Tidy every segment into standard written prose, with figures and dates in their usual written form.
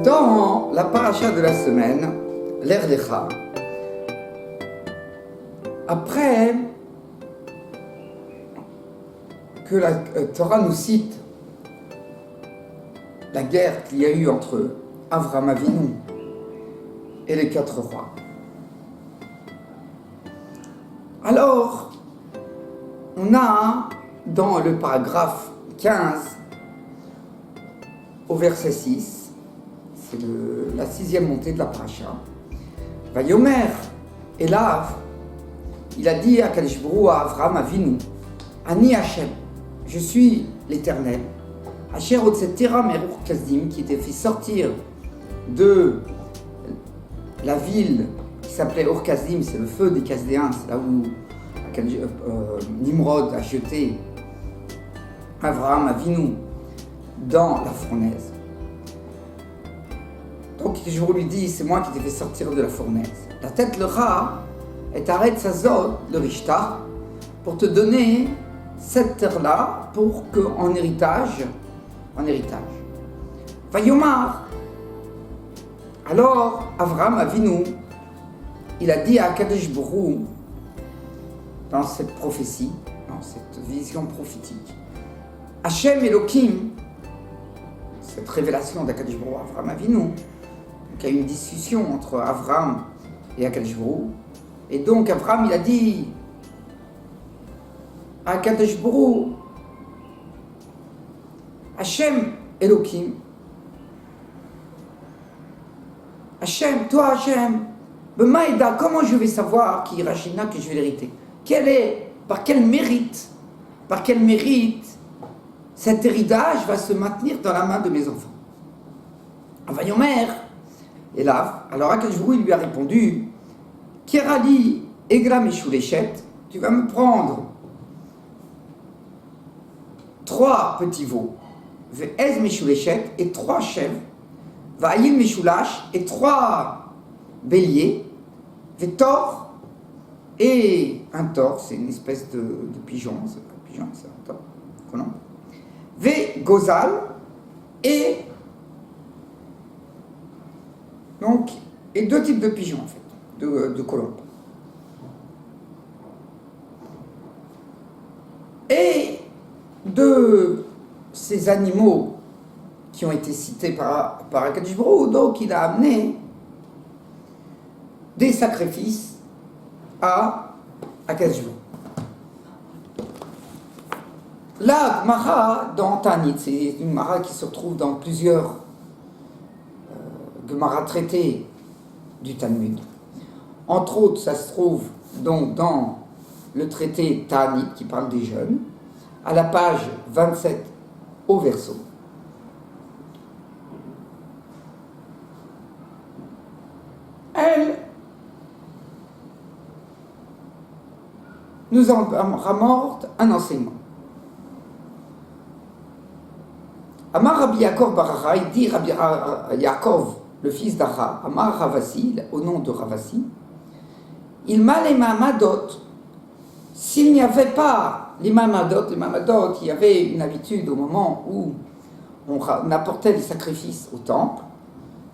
Dans la paracha de la semaine, l'Erdecha, après que la Torah nous cite la guerre qu'il y a eu entre Avraham Avinu et les 4 rois, alors on a dans le paragraphe 15 au verset 6, c'est la 6e montée de la paracha, Vayomer Elav, il a dit à Kadosh Baruch Hu, à Avraham Avinu, Ani Hashem, je suis l'Éternel, Asher Otzetera Merur Kasdim, qui était fait sortir de la ville qui s'appelait Ur Kasdim, c'est le feu des Kasdéens, c'est là où Nimrod a jeté Avraham Avinu dans la fournaise. Donc je vous lui dis, c'est moi qui t'ai fait sortir de la fournaise. La tête le rat est arrête sa zone, le Rishtar, pour te donner cette terre-là pour que en héritage. Vayomar. Alors Avraham Avinu, il a dit à Kadosh Baruch Hu, dans cette prophétie, dans cette vision prophétique, Hashem Elohim, cette révélation d'Akadosh Baruch Hu, Avraham Avinu, donc il y a eu une discussion entre Avraham et Akadosh Baruch Hu, et donc Avraham il a dit à Akadosh Baruch Hu, Hashem Elohim, Hashem, toi Hashem, Bemaïda, comment je vais savoir qui Rachina que je vais l'hériter? Par quel mérite cet héritage va se maintenir dans la main de mes enfants? Vayomer, et là, alors Akadosh Baruch Hu lui a répondu, Kirali Egra Meshuleshet, tu vas me prendre 3 petits veaux, Ve'ez Meshuleshet, et 3 chèvres, Va'ayil Meshulash, et 3 béliers, Ve'tor, et un tord, c'est une espèce de pigeon, c'est pas un pigeon, c'est un tord, colombe. Ve'gozal, et donc, et 2 types de pigeons en fait, de colombes. Et de ces animaux qui ont été cités par Akadosh Baruch Hu, donc il a amené des sacrifices à Akadosh Baruch Hu. La Gemara dans Tanit, c'est une Gemara qui se retrouve dans plusieurs Gemara traités du Talmud. Entre autres, ça se trouve donc dans le traité Tanit qui parle des jeûnes, à la page 27 au verso. Elle nous en ramorte un enseignement. Amar Rabbi Yaakov Barara, il dit Rabbi Yaakov, le fils d'Ara, Amar Ravasi, au nom de Ravasi, il m'a les mamadot. S'il n'y avait pas les mamadot, il y avait une habitude au moment où on apportait les sacrifices au temple,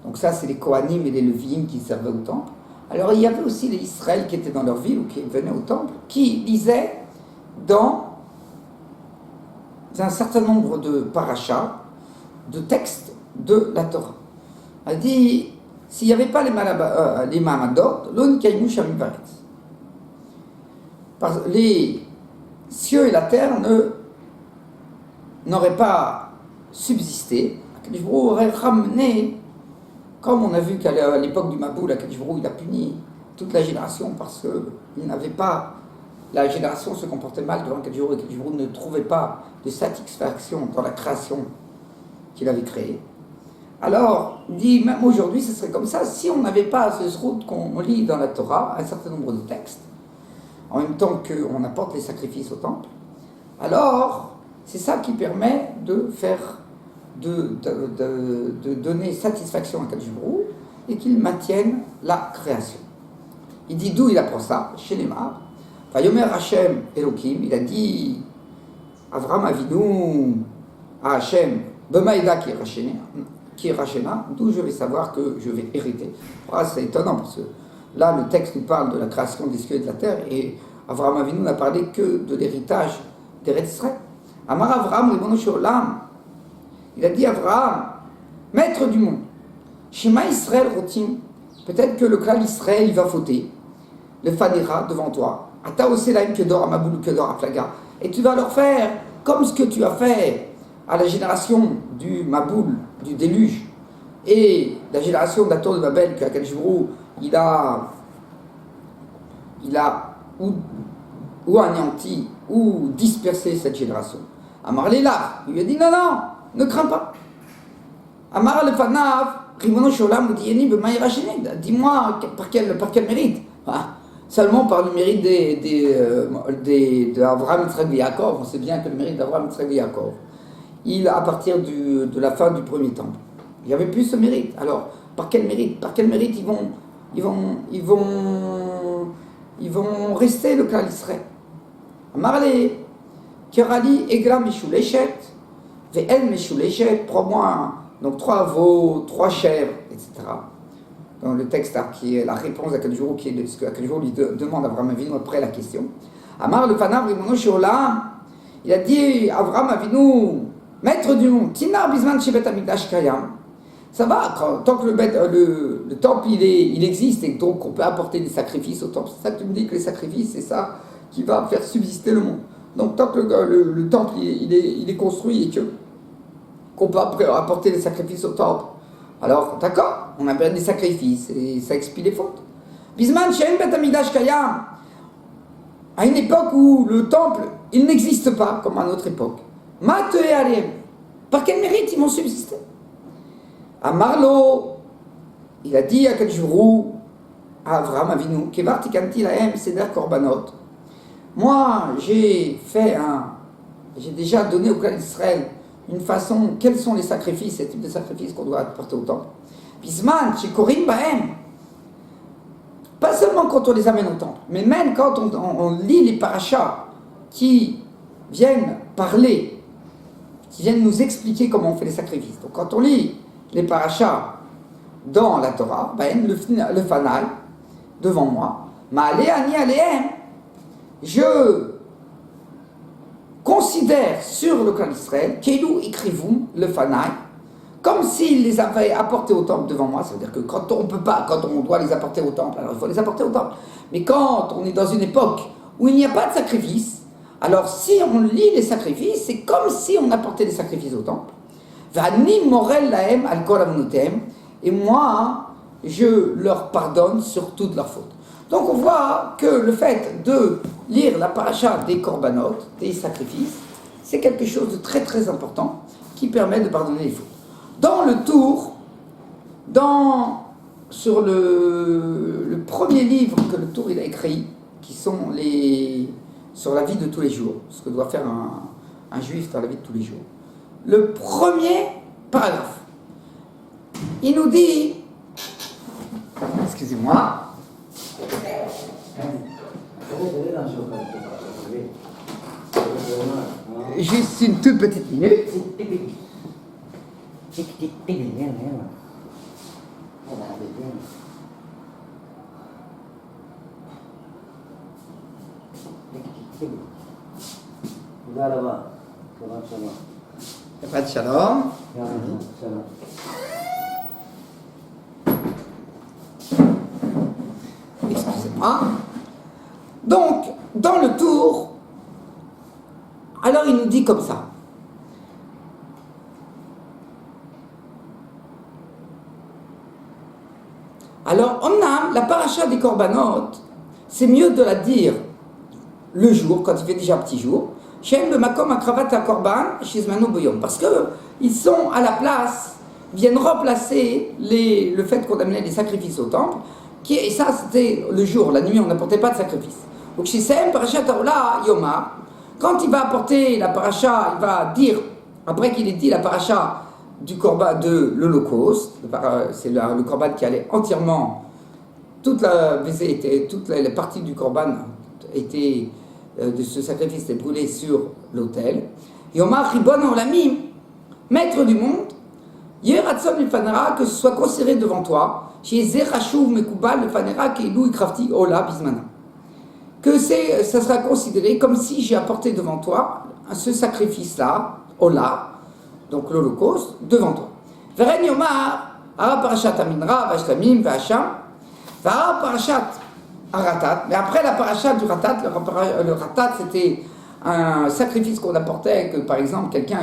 donc ça c'est les Kohanim et les Lévi'im qui servaient au temple. Alors il y avait aussi les Israël qui étaient dans leur ville ou qui venaient au temple, qui lisaient dans un certain nombre de parachas, de textes de la Torah. Elle dit, s'il n'y avait pas les mamadot, l'on kaimu shamivaretz. Les cieux et la terre n'auraient pas subsisté. Akadosh Baruch Hu aurait ramené, comme on a vu qu'à l'époque du Maboul, Akadosh Baruch Hu il a puni toute la génération parce qu'il n'avait pas, la génération se comportait mal devant Akadosh Baruch Hu, et Akadosh Baruch Hu ne trouvait pas de satisfaction dans la création qu'il avait créée. Alors, il dit, même aujourd'hui, ce serait comme ça, si on n'avait pas ce route qu'on lit dans la Torah, un certain nombre de textes, en même temps qu'on apporte les sacrifices au temple, alors, c'est ça qui permet de faire, de donner satisfaction à Kadosh Baruch Hu et qu'il maintienne la création. Il dit d'où il apprend ça, chez les Mar. Vayomer Hashem Elohim, il a dit, Avraham Avinu, à Hashem, Bemaïda qui est Rachéné, qui est Rachena, d'où je vais savoir que je vais hériter. Ah, c'est étonnant parce que là, le texte nous parle de la création des cieux et de la terre et Avraham Avinu n'a parlé que de l'héritage d'Eretz Israël. Amar Avraham, Ribono Shel Olam, il a dit Avraham, maître du monde, Shema Israël Rotim, peut-être que le clan Israël il va fauter, le Fanera devant toi, Ata Oselaim Kedor Amaboul Kedor Aflaga, et tu vas leur faire comme ce que tu as fait à la génération du Maboul, du déluge, et la génération de la tour de Babel, qu'Akadosh Baruch Hu, il a ou anéanti, ou dispersé cette génération. Amar Léla, il lui a dit non, non, ne crains pas. Amar le Fanav, Ribono Shel Olam, dis-moi par quel mérite. Seulement par le mérite d'Avraham, Yitzhak et Yaakov. On sait bien que le mérite d'Avraham, Yitzhak et Yaakov, à partir de la fin du premier temple. Il n'y avait plus ce mérite. Alors, par quel mérite ils vont rester le clan d'Israël. Amarle, Kerali, Egla, Meshuleshet, Ve'el Meshuleshet, prends-moi donc 3 veaux, 3 chèvres, etc. Dans le texte qui est la réponse à Akadosh Baruch Hu, qui est ce que Akadosh Baruch Hu lui demande à Avraham Avinu après la question. Amar le Fanav Ribono Shel Olam, il a dit Avraham Avinu, maître du monde, Tinar Bisman Shebet Hamikdash Kayam. Ça va, tant que le temple il existe et donc on peut apporter des sacrifices au temple. C'est ça que tu me dis que les sacrifices, c'est ça qui va faire subsister le monde. Donc tant que le temple il est construit et qu'on peut apporter des sacrifices au temple, alors d'accord, on a bien des sacrifices et ça expie les fautes. Bisman She'en Bet Hamikdash Kayam, à une époque où le temple il n'existe pas comme à notre époque. Mate et Alem, par quel mérite ils vont subsister? À Marlo, il a dit à Akadosh Baruch Hu, à Avraham Avinu, Kevar Tikanti Lahem Seder Korbanot. Moi, j'ai déjà donné au clan d'Israël une façon, quels sont les sacrifices, ces types de sacrifices qu'on doit apporter au temple. Bisman, chez Korim Bahem, pas seulement quand on les amène au temple, mais même quand on lit les parachas qui viennent parler, qui viennent nous expliquer comment on fait les sacrifices. Donc quand on lit les parachas dans la Torah, ben, le fanal, devant moi, Ma'ale ani alehem, je considère sur le clan d'Israël, Keilu ikrivum, le fanal, comme s'il les avait apportés au temple devant moi. Ça veut dire que quand on doit les apporter au temple, alors il faut les apporter au temple. Mais quand on est dans une époque où il n'y a pas de sacrifice, alors si on lit les sacrifices, c'est comme si on apportait des sacrifices au temple. Et moi, je leur pardonne sur toutes leurs fautes. Donc on voit que le fait de lire la paracha des korbanot, des sacrifices, c'est quelque chose de très très important qui permet de pardonner les fautes. Dans le tour, sur le premier livre que le tour il a écrit, qui sont sur la vie de tous les jours, ce que doit faire un juif dans la vie de tous les jours. Le premier paragraphe, il nous dit, excusez-moi, juste une toute petite minute. Shabbat Shalom. Excusez-moi. Donc, dans le tour, alors il nous dit comme ça. Alors, on a la paracha des korbanot, c'est mieux de la dire le jour, quand il fait déjà petit jour, parce qu'ils sont à la place, viennent remplacer le fait qu'on amenait les sacrifices au temple, et ça c'était le jour, la nuit on n'apportait pas de sacrifice. Donc chez Sem, parachat Taola, Yoma, quand il va apporter la paracha, il va dire, après qu'il ait dit la paracha du korban de l'Holocauste, c'est le korban qui allait entièrement, toute la partie du korban était de ce sacrifice était brûlé sur l'autel. Yomar Ribon Olamim, maître du monde, Yeratzon lefanera, que ce soit considéré devant toi, chez Zerachouv Mekubal lefanera, Keilou Ikrafti Ola Bismana. Que ça sera considéré comme si j'ai apporté devant toi ce sacrifice-là, Ola, donc l'Holocauste, devant toi. Veren Yomar, Ara Parashat Aminra, Vashtamim, Vasham, Vara Parashat Aratat, mais après la Parashat du Ratat, le Ratat c'était un sacrifice qu'on apportait, que par exemple quelqu'un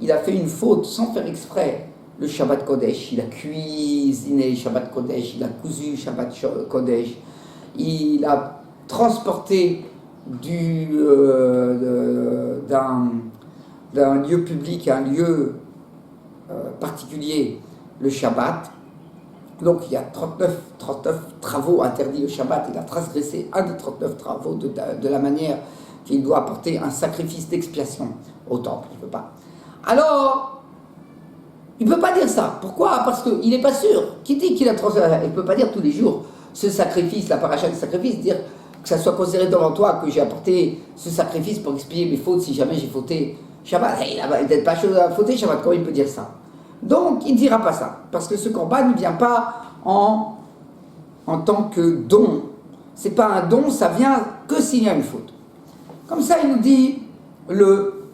il a fait une faute sans faire exprès, le Shabbat Kodesh, il a cuisiné Shabbat Kodesh, il a cousu Shabbat Kodesh, il a transporté d'un lieu public à un lieu particulier le Shabbat. Donc il y a 39 travaux interdits le Shabbat, il a transgressé un des 39 travaux de la manière qu'il doit apporter un sacrifice d'expiation au temple, il ne peut pas. Alors, il ne peut pas dire ça. Pourquoi? Parce qu'il n'est pas sûr. Qui dit qu'il a transgressé? Il ne peut pas dire tous les jours ce sacrifice, la paracha du sacrifice, dire que ça soit considéré devant toi que j'ai apporté ce sacrifice pour expier mes fautes si jamais j'ai fauté Shabbat. Il n'a peut-être pas chose à fauter Shabbat, comment il peut dire ça? Donc il ne dira pas ça, parce que ce corban ne vient pas en tant que don. Ce n'est pas un don, ça vient que s'il y a une faute. Comme ça, il nous dit le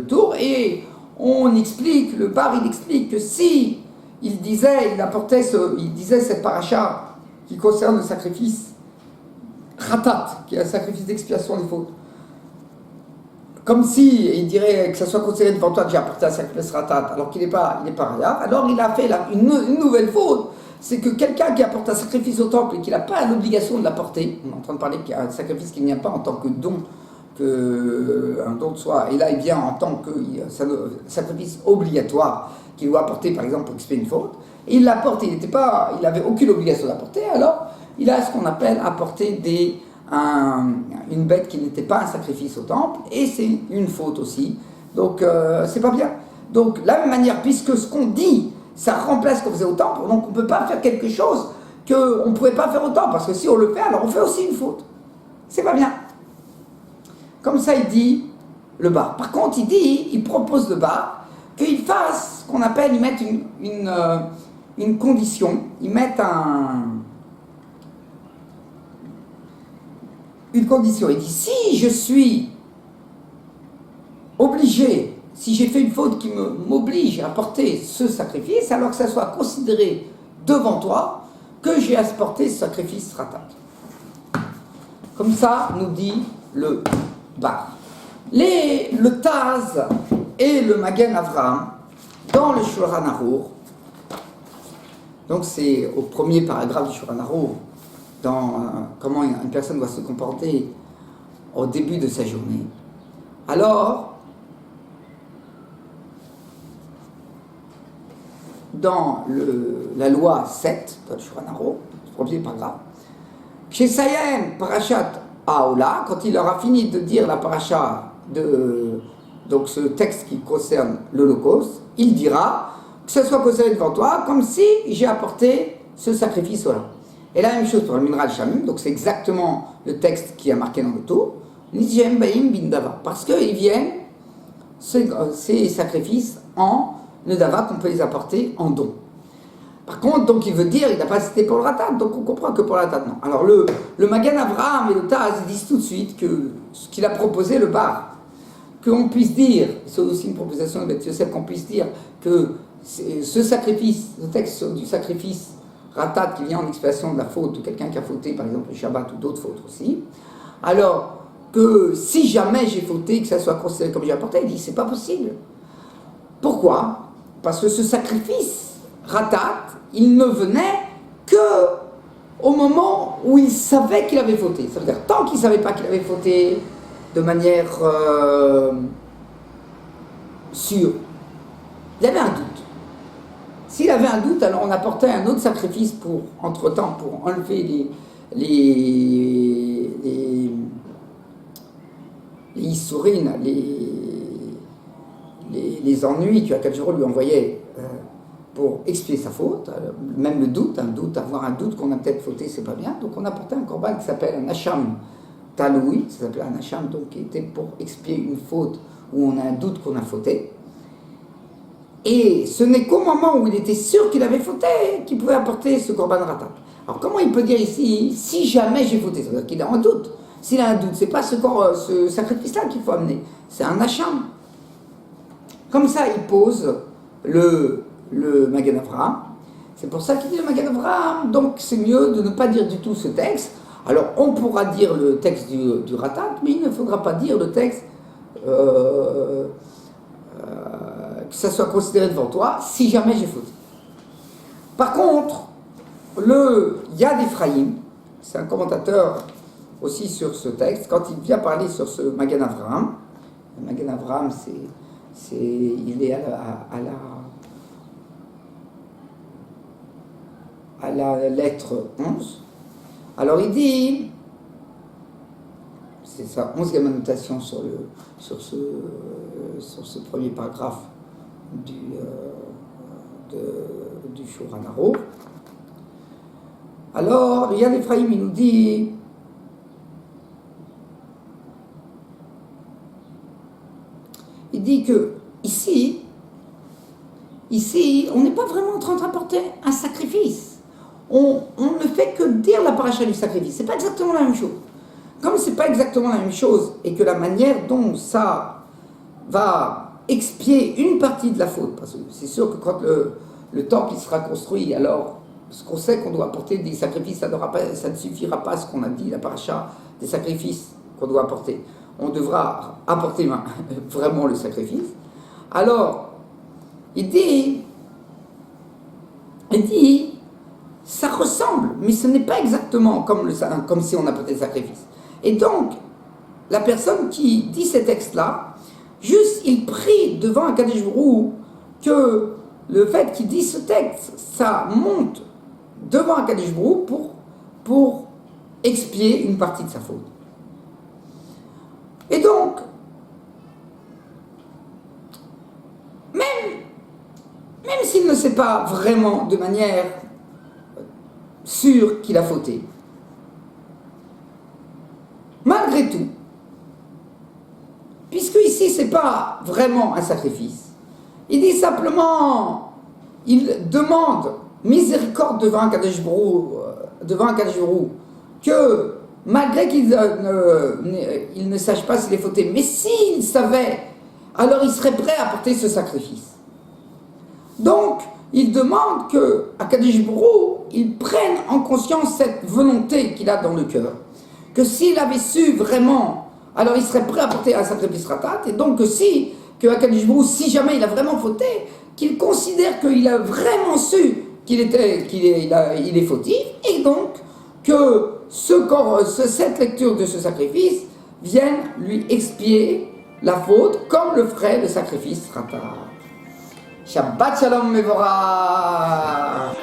tour, et on explique, le bar il explique que si il disait cette paracha qui concerne le sacrifice Ratat, qui est un sacrifice d'expiation des fautes, comme si il dirait que ça soit considéré devant toi que j'ai apporté un sacrifice Ratat, alors qu'il n'est pas Ratat, alors il a fait une nouvelle faute. C'est que quelqu'un qui apporte un sacrifice au temple et qui n'a pas l'obligation de l'apporter, on est en train de parler qu'il y a un sacrifice qui ne vient pas en tant que don, un don de soi, et là il vient en tant que sacrifice obligatoire qu'il doit apporter par exemple pour expier une faute, et il l'apporte, il n'avait aucune obligation d'apporter, alors il a ce qu'on appelle apporter une bête qui n'était pas un sacrifice au temple, et c'est une faute aussi, donc c'est pas bien. Donc de la même manière, puisque ce qu'on dit ça remplace ce qu'on faisait au temple, donc on ne peut pas faire quelque chose qu'on ne pouvait pas faire au temple, parce que si on le fait, alors on fait aussi une faute. C'est pas bien. Comme ça, il dit le bar. Par contre, il propose le bar, qu'il fasse ce qu'on appelle, il mette une condition, il met une condition. Il dit, si je suis obligé, si j'ai fait une faute qui m'oblige à apporter ce sacrifice, alors que ça soit considéré devant toi que j'ai apporté ce sacrifice ratat. Comme ça, nous dit le bar. Le Taz et le Magen Avraham, dans le Shulchan Aruch, donc c'est au premier paragraphe du Shulchan Aruch, dans comment une personne doit se comporter au début de sa journée. Alors, dans la loi 7, dans le Shulchan Aruch, le premier paragraphe, chez Sayem, Parashat Aola, quand il aura fini de dire la paracha donc ce texte qui concerne l'Holocauste, il dira que ce soit considéré devant toi comme si j'ai apporté ce sacrifice-là. Et la même chose pour le Minral Shamim, donc c'est exactement le texte qui a marqué dans le tour, Nidjem Baim Bindava, parce qu'ils viennent, ces sacrifices en Nedava, qu'on peut les apporter en don. Par contre, donc il veut dire, il n'a pas cité pour le Ratat, donc on comprend que pour le Ratat, non. Alors le Magen Avraham et le Taz disent tout de suite que ce qu'il a proposé, le bar, qu'on puisse dire, c'est aussi une proposition de Beth Yosef, qu'on puisse dire que ce sacrifice, le texte du sacrifice Ratat qui vient en expiation de la faute de quelqu'un qui a fauté, par exemple le Shabbat ou d'autres fautes aussi, alors que si jamais j'ai fauté, que ça soit considéré comme j'ai apporté, il dit c'est pas possible. Pourquoi? Parce que ce sacrifice Ratat, il ne venait que au moment où il savait qu'il avait fauté. Ça veut dire, tant qu'il ne savait pas qu'il avait fauté de manière sûre, il avait un doute. S'il avait un doute, alors on apportait un autre sacrifice pour, entre-temps, pour enlever les issourines, les ennuis que Akadosh lui envoyait pour expier sa faute, même le doute, avoir un doute qu'on a peut-être fauté, c'est pas bien. Donc on apportait un corban qui s'appelle un hacham taloui, ça s'appelait un hacham, donc qui était pour expier une faute où on a un doute qu'on a fauté. Et ce n'est qu'au moment où il était sûr qu'il avait fauté qu'il pouvait apporter ce korban ratat. Alors comment il peut dire ici, si jamais j'ai fauté, c'est-à-dire qu'il a un doute. S'il a un doute, c'est pas ce sacrifice-là qu'il faut amener, c'est un hacham. Comme ça, il pose le Magen Avraham. C'est pour ça qu'il dit le Magen Avraham. Donc c'est mieux de ne pas dire du tout ce texte. Alors on pourra dire le texte du ratat, mais il ne faudra pas dire le texte que ça soit considéré devant toi, si jamais j'ai fauté. Par contre, le Yad Ephraim, c'est un commentateur aussi sur ce texte, quand il vient parler sur ce Magen Avraham, le Magen Avraham, il est à la lettre 11. Alors il dit, c'est sa 11e annotation sur ce premier paragraphe du Shulchan Aruch. Alors, le Yad Ephraim, il nous dit, que ici, on n'est pas vraiment en train de rapporter un sacrifice. On ne fait que dire la paracha du sacrifice. C'est pas exactement la même chose. Comme c'est pas exactement la même chose et que la manière dont ça va expier une partie de la faute, parce que c'est sûr que quand le temple il sera construit, alors ce qu'on sait qu'on doit apporter des sacrifices, ça ne suffira pas à ce qu'on a dit, la paracha des sacrifices qu'on doit apporter. On devra apporter vraiment le sacrifice. Alors, il dit, ça ressemble, mais ce n'est pas exactement comme si on apportait le sacrifice. Et donc, la personne qui dit ces textes-là, juste il prie devant Akadosh Baruch Hu que le fait qu'il dit ce texte, ça monte devant Akadosh Baruch Hu pour expier une partie de sa faute. Et donc, même s'il ne sait pas vraiment de manière sûre qu'il a fauté, malgré tout, puisque ici c'est pas vraiment un sacrifice, il dit simplement, il demande miséricorde devant Akadosh Baruch Hu, que malgré qu'il ne sache pas s'il est fauté, mais s'il savait, alors il serait prêt à porter ce sacrifice. Donc, il demande que Akadosh Baruch Hu, il prenne en conscience cette volonté qu'il a dans le cœur. Que s'il avait su vraiment, alors il serait prêt à porter un sacrifice ratat, et donc que Akadosh Baruch Hu, si jamais il a vraiment fauté, qu'il considère qu'il a vraiment su qu'il est fautif, et donc que cette lecture de ce sacrifice vienne lui expier la faute comme le ferait le sacrifice ratat. Shabbat Shalom Mevorach.